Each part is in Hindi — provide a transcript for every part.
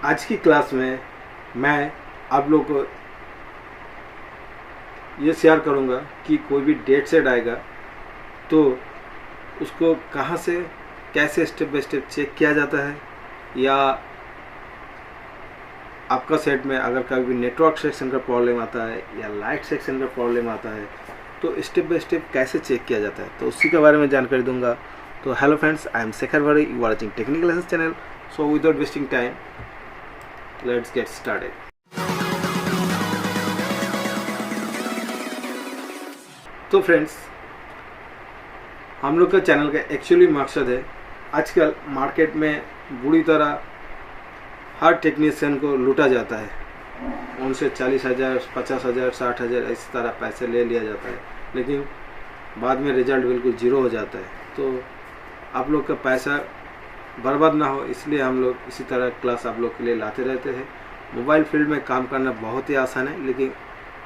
आज की क्लास में मैं आप लोग को ये शेयर करूँगा कि कोई भी डेट सेट आएगा तो उसको कहाँ से कैसे स्टेप बाय स्टेप चेक किया जाता है, या आपका सेट में अगर कभी नेटवर्क सेक्शन का प्रॉब्लम आता है या लाइट सेक्शन का प्रॉब्लम आता है तो स्टेप बाय स्टेप कैसे चेक किया जाता है, तो उसी के बारे में जानकारी दूंगा। तो hello friends, I am Shekhar Wari, you are watching Technical Lessons channel. So without wasting time let's get started. तो फ्रेंड्स, हम लोग का चैनल का एक्चुअली मकसद है, आजकल मार्केट में बुरी तरह हर टेक्नीशियन को लूटा जाता है, उनसे 40,000, 50,000, 60,000 इस तरह पैसे ले लिया जाता है, लेकिन बाद में रिजल्ट बिल्कुल ज़ीरो हो जाता है। तो आप लोग का पैसा बर्बाद ना हो, इसलिए हम लोग इसी तरह क्लास आप लोग के लिए लाते रहते हैं। मोबाइल फील्ड में काम करना बहुत ही आसान है, लेकिन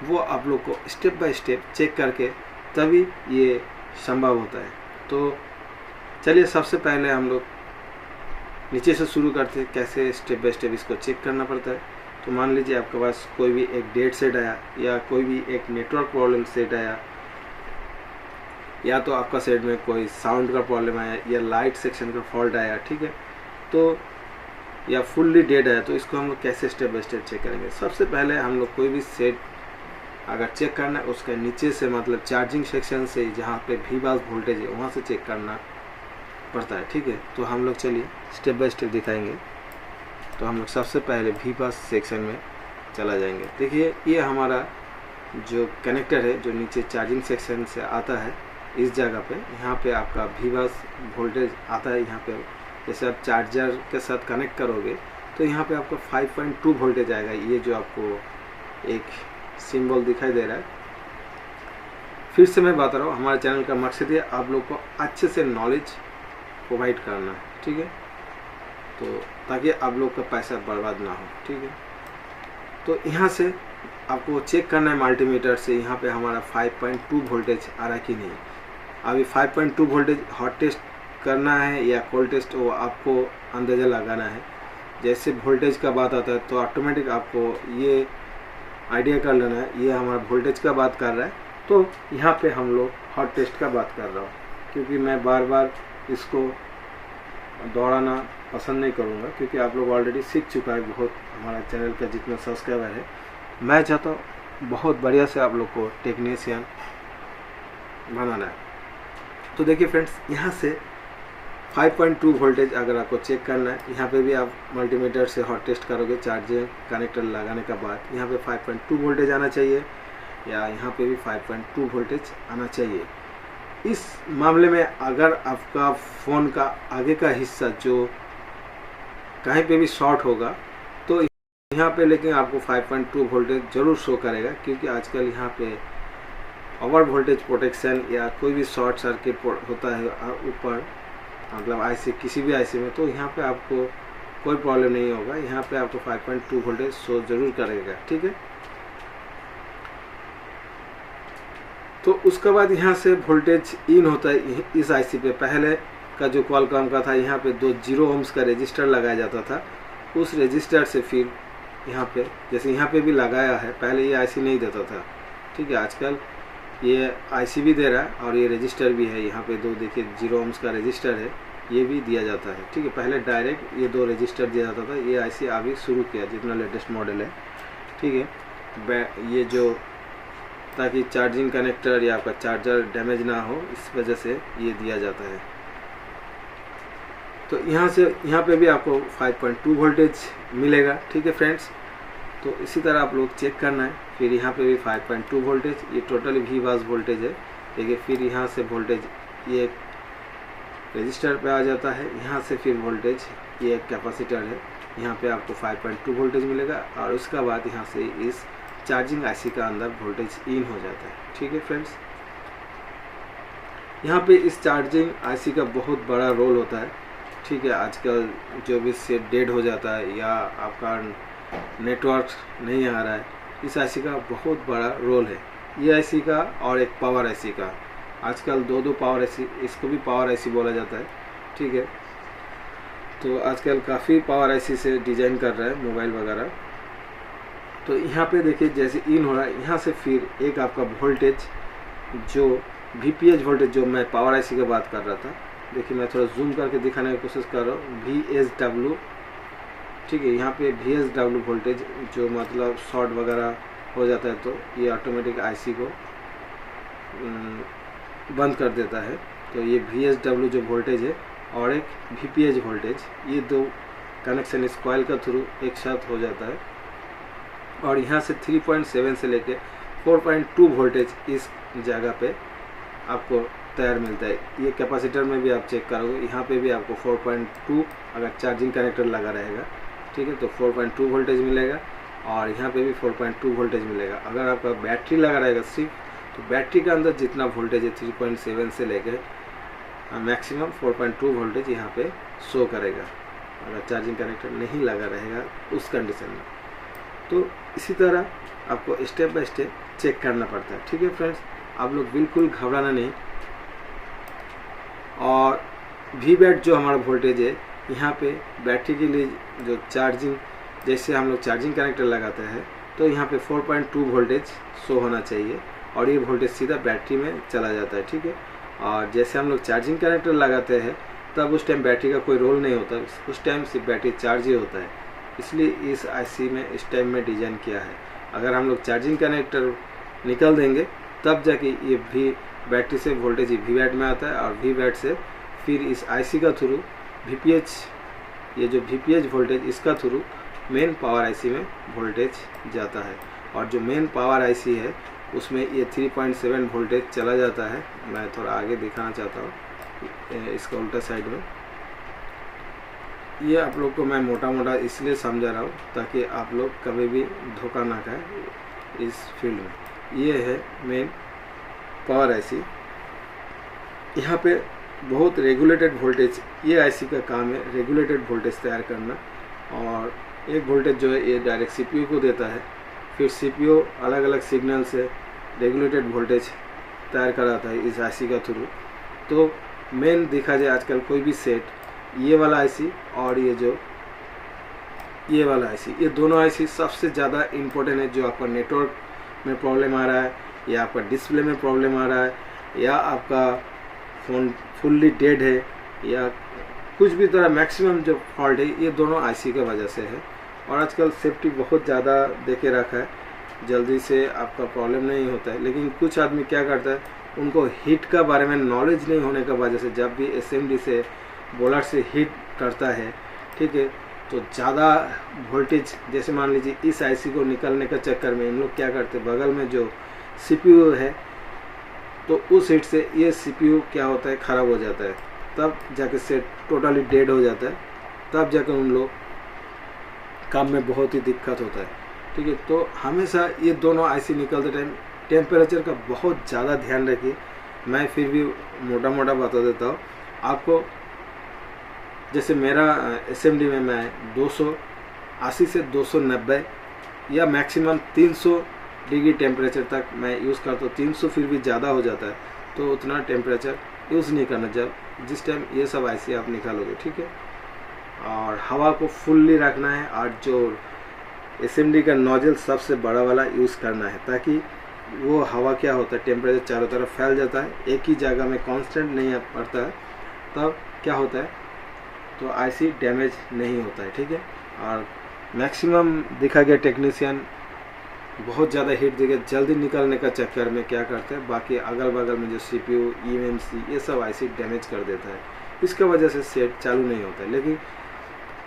वो आप लोग को स्टेप बाय स्टेप चेक करके तभी ये संभव होता है। तो चलिए सबसे पहले हम लोग नीचे से शुरू करते हैं, कैसे स्टेप बाय स्टेप इसको चेक करना पड़ता है। तो मान लीजिए आपके पास कोई भी एक डेट सेट आया या कोई भी एक नेटवर्क प्रॉब्लम सेट आया, या तो आपका सेट में कोई साउंड का प्रॉब्लम आया या लाइट सेक्शन का फॉल्ट आया, ठीक है, तो या फुल्ली डेड आया, तो इसको हम लोग कैसे स्टेप बाय स्टेप चेक करेंगे। सबसे पहले हम लोग कोई भी सेट अगर चेक करना है उसका नीचे से, मतलब चार्जिंग सेक्शन से, जहाँ पे वी बास वोल्टेज है वहाँ से चेक करना पड़ता है, ठीक है। तो हम लोग चलिए स्टेप बाय स्टेप दिखाएंगे। तो हम लोग सबसे पहले वी बास सेक्शन में चला जाएंगे। देखिए ये हमारा जो कनेक्टर है जो नीचे चार्जिंग सेक्शन से आता है, इस जगह पे यहाँ पे आपका वी बास वोल्टेज आता है। यहाँ पे जैसे आप चार्जर के साथ कनेक्ट करोगे तो यहाँ पे आपको 5.2 वोल्टेज आएगा। ये जो आपको एक सिंबल दिखाई दे रहा है, फिर से मैं बता रहा हूँ, हमारे चैनल का मकसद है आप लोग को अच्छे से नॉलेज प्रोवाइड करना है, ठीक है, तो ताकि आप लोग का पैसा बर्बाद ना हो, ठीक है। तो यहाँ से आपको चेक करना है मल्टीमीटर से, यहाँ पे हमारा 5.2 वोल्टेज आ रहा है कि नहीं। अभी 5.2 वोल्टेज हॉट टेस्ट करना है या कोल्ड टेस्ट, वो आपको अंदाज़ा लगाना है। जैसे वोल्टेज का बात आता है तो ऑटोमेटिक आपको ये आइडिया कर लेना है, ये हमारा वोल्टेज का बात कर रहा है, तो यहाँ पे हम लोग हॉट टेस्ट का बात कर रहा हूँ, क्योंकि मैं बार बार इसको दोहराना पसंद नहीं करूँगा, क्योंकि आप लोग ऑलरेडी सीख चुका है बहुत। हमारा चैनल का जितना सब्सक्राइबर है, मैं चाहता हूँ बहुत बढ़िया से आप लोग को टेक्नीशियन बनाना है। तो देखिए फ्रेंड्स, यहाँ से 5.2 वोल्टेज अगर आपको चेक करना है, यहाँ पे भी आप मल्टीमीटर से हॉट टेस्ट करोगे चार्जिंग कनेक्टर लगाने के बाद, यहाँ पे 5.2 वोल्टेज आना चाहिए, या यहाँ पे भी 5.2 वोल्टेज आना चाहिए। इस मामले में अगर आपका फ़ोन का आगे का हिस्सा जो कहीं पे भी शॉर्ट होगा तो यहाँ पे लेकिन आपको 5.2 वोल्टेज ज़रूर शो करेगा, क्योंकि आजकल यहाँ पे ओवर वोल्टेज प्रोटेक्शन या कोई भी शॉर्ट सर्किट होता है ऊपर, मतलब आईसी, किसी भी आईसी में, तो यहाँ पे आपको कोई प्रॉब्लम नहीं होगा। यहाँ पे आपको 5.2 वोल्टेज शो जरूर करेगा, ठीक है। तो उसके बाद यहाँ से वोल्टेज इन होता है इस आईसी पे। पहले का जो क्वालकॉम का था, यहाँ पे 2 0 ohms का रजिस्टर लगाया जाता था, उस रजिस्टर से फिर यहाँ पे, जैसे यहाँ पे भी लगाया है, पहले ये आईसी नहीं देता था, ठीक है। आजकल ये आईसी भी दे रहा है और ये रजिस्टर भी है। यहाँ पे 2 देखिए 0 ohms का रजिस्टर है, ये भी दिया जाता है, ठीक है। पहले डायरेक्ट ये 2 रजिस्टर दिया जाता था, ये आईसी अभी शुरू किया जितना लेटेस्ट मॉडल है, ठीक है। ये जो ताकि चार्जिंग कनेक्टर या आपका चार्जर डैमेज ना हो, इस वजह से ये दिया जाता है। तो यहाँ पे भी आपको 5.2 वोल्टेज मिलेगा, ठीक है फ्रेंड्स। तो इसी तरह आप लोग चेक करना है। फिर यहाँ पे भी 5.2 वोल्टेज, ये टोटली वी बास वोल्टेज है, देखिए। फिर यहाँ से वोल्टेज ये रजिस्टर पे आ जाता है, यहाँ से फिर वोल्टेज ये एक कैपेसिटर है, यहाँ पे आपको 5.2 वोल्टेज मिलेगा, और उसके बाद यहाँ से इस चार्जिंग आईसी का अंदर वोल्टेज इन हो जाता है, ठीक है फ्रेंड्स। यहाँ पे इस चार्जिंग आईसी का बहुत बड़ा रोल होता है, ठीक है। आजकल जो भी सेट डेड हो जाता है या आपका नेटवर्क नहीं आ रहा है, इस आईसी का बहुत बड़ा रोल है, ये आईसी का और एक पावर आईसी का। आजकल 2 पावर आईसी, इसको भी पावर आईसी बोला जाता है, ठीक है। तो आजकल काफ़ी पावर आईसी से डिज़ाइन कर रहा है मोबाइल वगैरह। तो यहाँ पे देखिए जैसे इन हो रहा है, यहाँ से फिर एक आपका वोल्टेज जो VPH वोल्टेज जो मैं पावर आईसी की बात कर रहा था, देखिए मैं थोड़ा जूम करके दिखाने की कोशिश कर रहा हूँ। VSW, ठीक है, यहाँ पे VSW वोल्टेज जो मतलब शॉर्ट वगैरह हो जाता है तो ये ऑटोमेटिक आईसी को बंद कर देता है। तो ये VSW जो वोल्टेज है और एक VPH वोल्टेज, ये दो कनेक्शन इस कॉइल का थ्रू एक साथ हो जाता है और यहाँ से 3.7 से लेके 4.2 वोल्टेज इस जगह पे आपको तैयार मिलता है। ये कैपेसिटर में भी आप चेक करोगे, यहाँ पे भी आपको 4.2 अगर चार्जिंग कनेक्टर लगा रहेगा, ठीक है, तो 4.2 वोल्टेज मिलेगा और यहाँ पे भी 4.2 वोल्टेज मिलेगा। अगर आपका बैटरी लगा रहेगा सिर्फ, तो बैटरी के अंदर जितना वोल्टेज है 3.7 से लेकर मैक्सिमम 4.2 वोल्टेज यहाँ पे शो करेगा अगर चार्जिंग कनेक्टर नहीं लगा रहेगा उस कंडीशन में। तो इसी तरह आपको स्टेप बाय स्टेप चेक करना पड़ता है, ठीक है फ्रेंड्स। आप लोग बिल्कुल घबराना नहीं। और VBAT जो हमारा वोल्टेज है, यहाँ पे बैटरी के लिए जो चार्जिंग, जैसे हम लोग चार्जिंग कनेक्टर लगाते हैं तो यहाँ पे 4.2 वोल्टेज शो होना चाहिए और ये वोल्टेज सीधा बैटरी में चला जाता है, ठीक है। और जैसे हम लोग चार्जिंग कनेक्टर लगाते हैं तब उस टाइम बैटरी का कोई रोल नहीं होता, उस टाइम सिर्फ बैटरी चार्ज ही होता है, इसलिए इस आईसी में इस टाइम में डिज़ाइन किया है। अगर हम लोग चार्जिंग कनेक्टर निकल देंगे तब जाके ये भी बैटरी से वोल्टेज VBAT में आता है और VBAT से फिर इस आईसी का थ्रू VPH, ये जो VPH वोल्टेज इसका थ्रू मेन पावर आईसी में वोल्टेज जाता है। और जो मेन पावर आईसी है उसमें ये 3.7 वोल्टेज चला जाता है। मैं थोड़ा आगे दिखाना चाहता हूँ इसका उल्टा साइड में। ये आप लोग को मैं मोटा मोटा इसलिए समझा रहा हूँ ताकि आप लोग कभी भी धोखा ना खाए इस फील्ड में। ये है मेन पावर आईसी। यहाँ पे बहुत रेगुलेटेड वोल्टेज, ये आईसी का काम है रेगुलेटेड वोल्टेज तैयार करना। और एक वोल्टेज जो है ये डायरेक्ट सीपीयू को देता है, फिर सीपीयू अलग अलग सिग्नल से रेगुलेटेड वोल्टेज तैयार कराता है इस आईसी का थ्रू। तो मेन देखा जाए आजकल कोई भी सेट, ये वाला आईसी और ये वाला आईसी, ये दोनों आईसी सबसे ज़्यादा इम्पोर्टेंट है। जो आपका नेटवर्क में प्रॉब्लम आ रहा है या आपका डिस्प्ले में प्रॉब्लम आ रहा है या आपका फ़ोन फुल्ली डेड है या कुछ भी तरह मैक्सिमम जो फॉल्ट है, ये दोनों आईसी की वजह से है। और आजकल सेफ्टी बहुत ज़्यादा देके रखा है, जल्दी से आपका प्रॉब्लम नहीं होता है। लेकिन कुछ आदमी क्या करता है, उनको हीट का बारे में नॉलेज नहीं होने की वजह से जब भी SMD से बोलर से हीट करता है, ठीक है, तो ज़्यादा वोल्टेज, जैसे मान लीजिए इस आईसी को निकलने के चक्कर में इन लोग क्या करते हैं, बगल में जो CPU है तो उस हीट से ये CPU क्या होता है, ख़राब हो जाता है, तब जाके सेट टोटली डेड हो जाता है, तब जाकर उन लोग काम में बहुत ही दिक्कत होता है, ठीक है। तो हमेशा ये दोनों आईसी निकलते टाइम टेम्परेचर का बहुत ज़्यादा ध्यान रखिए। मैं फिर भी मोटा मोटा बता देता हूँ आपको। जैसे मेरा SMD में मैं 280 से 290 या मैक्सिमम 300 डिग्री टेम्परेचर तक मैं यूज़ करता हूँ। 300 फिर भी ज़्यादा हो जाता है, तो उतना टेम्परेचर यूज़ नहीं करना जब जिस टाइम ये सब आईसी आप निकालोगे, ठीक है। और हवा को फुल्ली रखना है और जो SMD का नोजल सबसे बड़ा वाला यूज़ करना है, ताकि वो हवा क्या होता है, टेम्परेचर चारों तरफ फैल जाता है, एक ही जगह में कांस्टेंट नहीं पड़ता है, तब क्या होता है, तो आईसी डैमेज नहीं होता है, ठीक है। और मैक्सिमम देखा गया टेक्नीशियन बहुत ज़्यादा हीट देके जल्दी निकलने का चक्कर में क्या करते हैं, बाकी अगल बगल में जो CPU, eMMC ये सब आईसी डैमेज कर देता है, इसका वजह से सेट चालू नहीं होता है। लेकिन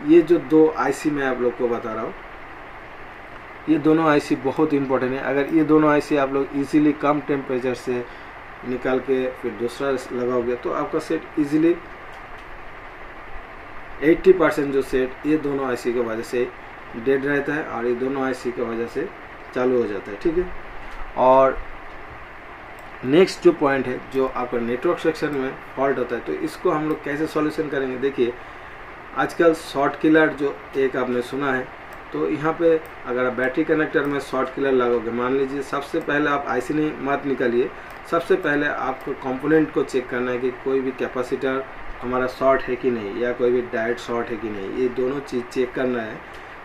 ये जो दो आईसी मैं आप लोग को बता रहा हूँ, ये दोनों आईसी बहुत इंपॉर्टेंट है। अगर ये दोनों आईसी आप लोग इजीली कम टेम्परेचर से निकाल के फिर दूसरा लगाओगे तो आपका सेट इजीली 80% जो सेट ये दोनों आईसी की वजह से डेड रहता है और ये दोनों आईसी की वजह से चालू हो जाता है, ठीक है। और नेक्स्ट जो पॉइंट है, जो आपका नेटवर्क सेक्शन में फॉल्ट होता है, तो इसको हम लोग कैसे सॉल्यूशन करेंगे। देखिए आजकल शॉर्ट किलर जो एक आपने सुना है, तो यहाँ पे अगर आप बैटरी कनेक्टर में शॉर्ट किलर लगाओगे, मान लीजिए सबसे पहले आप आईसी नहीं मत निकालिए, सबसे पहले आपको कंपोनेंट को चेक करना है कि कोई भी कैपेसिटर हमारा शॉर्ट है कि नहीं या कोई भी डायरेक्ट शॉर्ट है कि नहीं, ये दोनों चीज़ चेक करना है।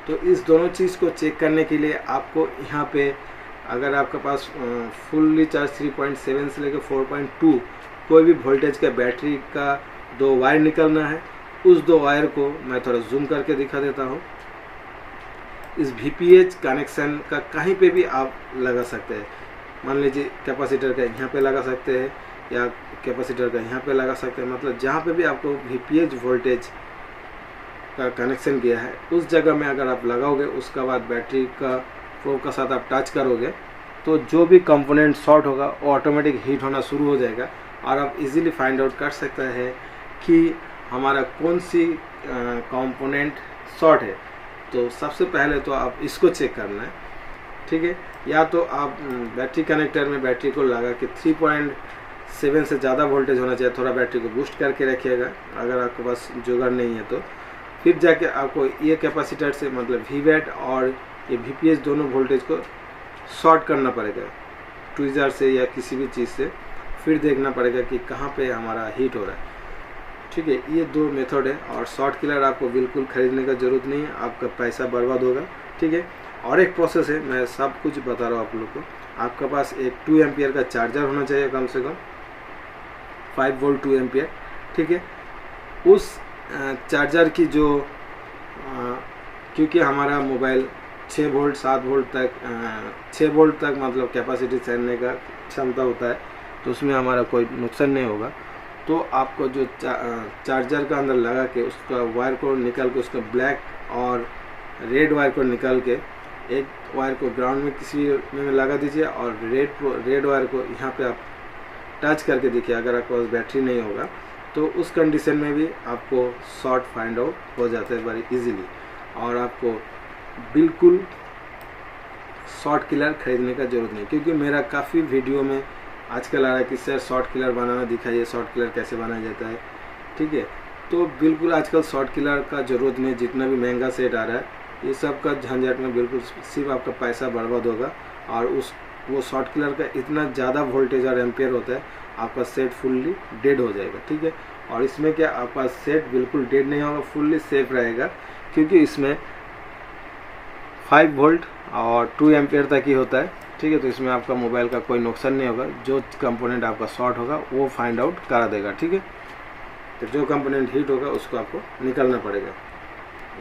तो इस दोनों चीज़ को चेक करने के लिए आपको यहाँ पे अगर आपके पास फुल्ली चार्ज 3.7 से लेकर 4.2 कोई भी वोल्टेज का बैटरी का 2 वायर निकलना है, उस 2 वायर को मैं थोड़ा जूम करके दिखा देता हूँ। इस VPH कनेक्शन का कहीं पे भी आप लगा सकते हैं। मान लीजिए कैपेसिटर का यहाँ पे लगा सकते हैं या कैपेसिटर का यहाँ पे लगा सकते हैं, मतलब जहाँ पे भी आपको VPH वोल्टेज का कनेक्शन किया है उस जगह में अगर आप लगाओगे, उसके बाद बैटरी का प्रोब का साथ आप टच करोगे तो जो भी कंपोनेंट शॉर्ट होगा वो ऑटोमेटिक हीट होना शुरू हो जाएगा और आप इजीली फाइंड आउट कर सकते हैं कि हमारा कौन सी कंपोनेंट शॉर्ट है। तो सबसे पहले तो आप इसको चेक करना है, ठीक है। या तो आप बैटरी कनेक्टर में बैटरी को लगा के 3.7 से ज़्यादा वोल्टेज होना चाहिए, थोड़ा बैटरी को बूस्ट करके रखिएगा अगर आपके पास जुगाड़ नहीं है तो। फिर जाके आपको ये कैपेसिटर से मतलब VVAT और ये VPH दोनों वोल्टेज को शॉर्ट करना पड़ेगा ट्विज़र से या किसी भी चीज़ से, फिर देखना पड़ेगा कि कहाँ पे हमारा हीट हो रहा है, ठीक है। ये 2 मेथड है और शॉर्ट किलर आपको बिल्कुल ख़रीदने का ज़रूरत नहीं है, आपका पैसा बर्बाद होगा, ठीक है। और एक प्रोसेस है, मैं सब कुछ बता रहा हूँ आप लोग को। आपके पास एक 2 एम्पियर का चार्जर होना चाहिए, कम से कम 5 वोल्ट 2 एम्पियर, ठीक है। उस चार्जर की जो क्योंकि हमारा मोबाइल 6 वोल्ट 7 वोल्ट तक 6 वोल्ट तक मतलब कैपेसिटी सहने का क्षमता होता है, तो उसमें हमारा कोई नुकसान नहीं होगा। तो आपको जो चार्जर का अंदर लगा के उसका वायर को निकाल के, उसका ब्लैक और रेड वायर को निकाल के एक वायर को ग्राउंड में किसी में लगा दीजिए और रेड वायर को यहाँ पे आप टच करके देखिए। अगर आपके पास बैटरी नहीं होगा तो उस कंडीशन में भी आपको शॉर्ट फाइंड आउट हो जाता है बड़ी इजीली, और आपको बिल्कुल शॉर्ट किलर खरीदने का ज़रूरत नहीं। क्योंकि मेरा काफ़ी वीडियो में आजकल आ रहा है कि सर शॉर्ट किलर बनाना दिखाइए, शॉर्ट किलर कैसे बनाया जाता है, ठीक है। तो बिल्कुल आजकल शॉर्ट किलर का ज़रूरत नहीं। जितना भी महंगा सेट आ रहा है ये सब का झंझट में बिल्कुल सिर्फ आपका पैसा बर्बाद होगा, और वो शॉर्ट किलर का इतना ज़्यादा वोल्टेज और एम्पियर होता है आपका सेट फुल्ली डेड हो जाएगा, ठीक है। और इसमें क्या आपका सेट बिल्कुल डेड नहीं होगा, फुल्ली सेफ रहेगा, क्योंकि इसमें 5 वोल्ट और 2 एम्पियर तक ही होता है, ठीक है। तो इसमें आपका मोबाइल का कोई नुकसान नहीं होगा। जो कंपोनेंट आपका शॉर्ट होगा वो फाइंड आउट करा देगा, ठीक है। तो जो कंपोनेंट हीट होगा उसको आपको निकालना पड़ेगा।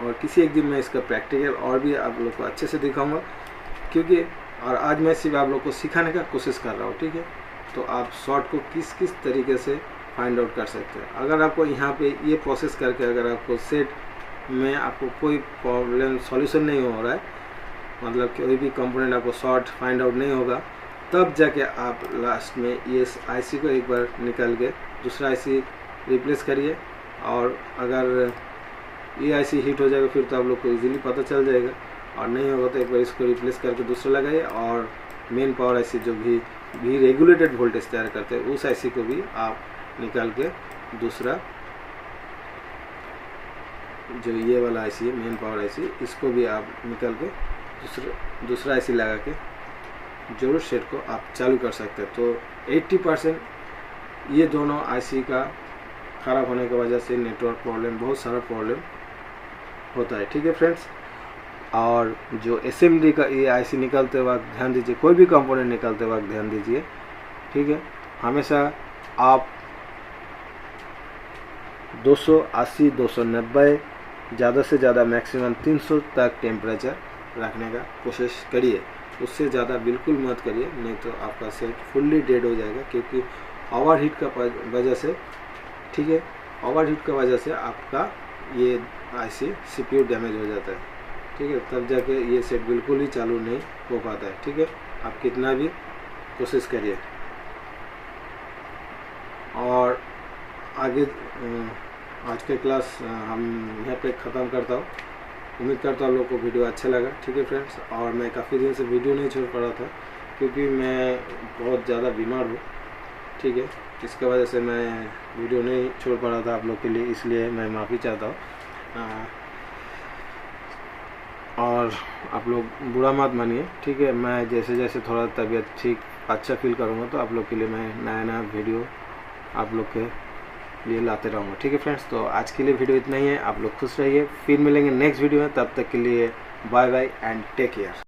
और किसी एक दिन मैं इसका प्रैक्टिकल और भी आप लोग को अच्छे से दिखाऊंगा, क्योंकि और आज मैं सिर्फ आप लोग को सिखाने का कोशिश कर रहा हूँ, ठीक है। तो आप शॉर्ट को किस किस तरीके से फाइंड आउट कर सकते हैं। अगर आपको यहाँ पे ये प्रोसेस करके अगर आपको सेट में आपको कोई प्रॉब्लम सॉल्यूशन नहीं हो रहा है, मतलब कोई भी कंपोनेंट आपको शॉर्ट फाइंड आउट नहीं होगा, तब जाके आप लास्ट में ये IC को एक बार निकाल के दूसरा IC रिप्लेस करिए। और अगर ये IC हीट हो जाएगा फिर तो आप लोग को इजीली पता चल जाएगा, और नहीं होगा तो एक बार इसको रिप्लेस करके दूसरा लगाइए। और मेन पावर IC जो भी रेगुलेटेड वोल्टेज तैयार करते हैं उस IC को भी आप निकाल के दूसरा जो ये वाला IC है मेन पावर IC, इसको भी आप निकाल के दूसरा IC लगा के जरूर सेट को आप चालू कर सकते हैं। तो 80% ये दोनों IC का ख़राब होने की वजह से नेटवर्क प्रॉब्लम, बहुत सारा प्रॉब्लम होता है, ठीक है फ्रेंड्स। और जो SMD का ये IC निकालते वक्त ध्यान दीजिए, कोई भी कंपोनेंट निकालते वक्त ध्यान दीजिए, ठीक है। हमेशा आप 280 290 ज़्यादा से ज़्यादा मैक्सिमम 300 तक टेम्परेचर रखने का कोशिश करिए, उससे ज़्यादा बिल्कुल मत करिए, नहीं तो आपका सेट फुल्ली डेड हो जाएगा। क्योंकि ओवर हीट का वजह से, ठीक है, ओवर हीट का वजह से आपका ये IC CPU डैमेज हो जाता है, ठीक है। तब जाके ये सेट बिल्कुल ही चालू नहीं हो पाता है, ठीक है। आप कितना भी कोशिश करिए। और आगे आज के क्लास हम यहाँ पे ख़त्म करता हूँ। उम्मीद करता हूँ आप लोग को वीडियो अच्छा लगा, ठीक है फ्रेंड्स। और मैं काफ़ी दिन से वीडियो नहीं छोड़ पा रहा था क्योंकि मैं बहुत ज़्यादा बीमार हूँ, ठीक है। इसकी वजह से मैं वीडियो नहीं छोड़ पा रहा था आप लोग के लिए, इसलिए मैं माफ़ी चाहता हूँ। और आप लोग बुरा मत मानिए, ठीक है। मैं जैसे जैसे थोड़ा तबीयत ठीक अच्छा फील करूँगा तो आप लोग के लिए मैं नया नया वीडियो आप लोग के लिए लाते रहूँगा। ठीक है फ्रेंड्स, तो आज के लिए वीडियो इतना ही है। आप लोग खुश रहिए, फिर मिलेंगे नेक्स्ट वीडियो में। तब तक के लिए bye bye and take care.